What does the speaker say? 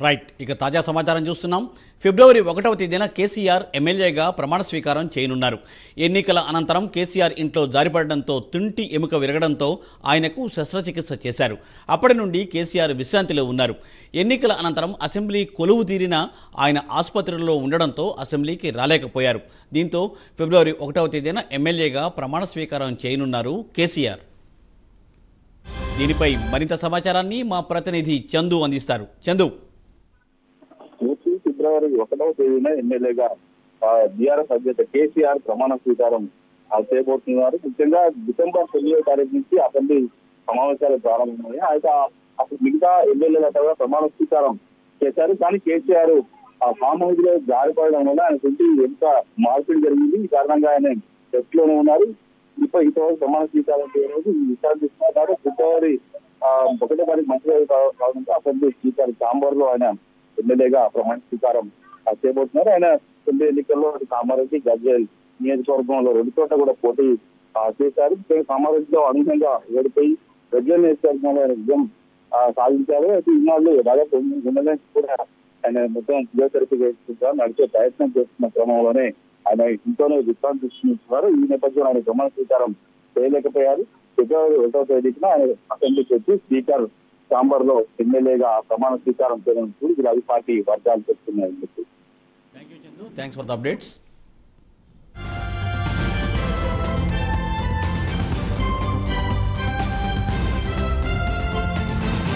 Right, ఇక తాజా సమాచారం చూస్తున్నాం. ఫిబ్రవరి 1వ తేదీన కేసీఆర్ ఎమ్మెల్యేగా ప్రమాణ స్వీకారం చేయనున్నారు. ఎన్నికల అనంతరం కేసీఆర్ ఇంట్లో జారిపడడంతో తుంటి ఎముక విరగడంతో ఆయనకు శస్త్రచికిత్స చేశారు. అప్పటి నుండి కేసీఆర్ విశ్రాంతిలో ఉన్నారు. ఎన్నికల అనంతరం అసెంబ్లీ కొలువు తీరిన ఆయన ఆసుపత్రిలో ఉండడంతో అసెంబ్లీకి రాలేకపోయారు. దీంతో ఫిబ్రవరి 1వ తేదీన ఎమ్మెల్యేగా ప్రమాణ స్వీకారం చేయనున్నారు కేసీఆర్. దీనిపై మరింత సమాచారాన్ని మా ప్రతినిధి చందు అందిస్తారు. చందు, ఫిబ్రవరి 1వ తేదీన ఎమ్మెల్యేగా బీఆర్ఎస్ అధ్యక్ష కేసీఆర్ ప్రమాణ స్వీకారం చేయబోతున్నారు. ముఖ్యంగా డిసెంబర్ 9వ తారీఖు నుంచి అసెంబ్లీ సమావేశాలు ప్రారంభమయ్యాయి. అయితే అప్పుడు మిగతా ఎమ్మెల్యేల కూడా ప్రమాణ స్వీకారం చేశారు. కానీ కేసీఆర్ ఫామ్ హౌస్ లో జారిపడడం వల్ల ఆయన కొంచెం ఎంత మార్పిడి జరిగింది. ఈ కారణంగా ఆయన టెస్ట్ లోనే ఉన్నారు. ఇంతవరకు ప్రమాణ స్వీకారం చేయలేదు. విచారిస్తున్నారు. ఫిబ్రవరి 1వ తారీఖు మంచి కావడంతో అసెంబ్లీ స్పీకర్ ఛాంబర్ లో ఆయన ఎమ్మెల్యేగా ప్రమాణ స్వీకారం చేయబోతున్నారు. ఆయన అసెంబ్లీ ఎన్నికల్లో కామారెడ్డి, గజ్వేల్ నియోజకవర్గంలో 2 చోట్ల కూడా పోటీ చేశారు. కామారెడ్డిలో అనూహ్యంగా ఓడిపోయి గజ్వేల్ నియోజకవర్గంలో ఆయన విజయం సాధించారు. అయితే ఇన్నాళ్ళు దాదాపు 2 నెలల నుంచి కూడా ఆయన మొత్తం ఫిజియోథెరపీ చేసుకుంటారు నడిచే ప్రయత్నం చేస్తున్న క్రమంలోనే ఆయన ఇంట్లోనే విశ్రాంతి తీసుకుంటున్నారు. ఈ నేపథ్యంలో ఆయన ప్రమాణ స్వీకారం చేయలేకపోయారు. ఫిబ్రవరి 1వ తేదీన ఆయన అసెంబ్లీకి వచ్చి స్పీకర్ ఛాంబర్ లో ఎమ్మెల్యేగా ప్రమాణ స్వీకారం చేయడం గురించి పార్టీ వర్గాలు చెప్తున్నాయని చెప్పి. Thanks for the updates.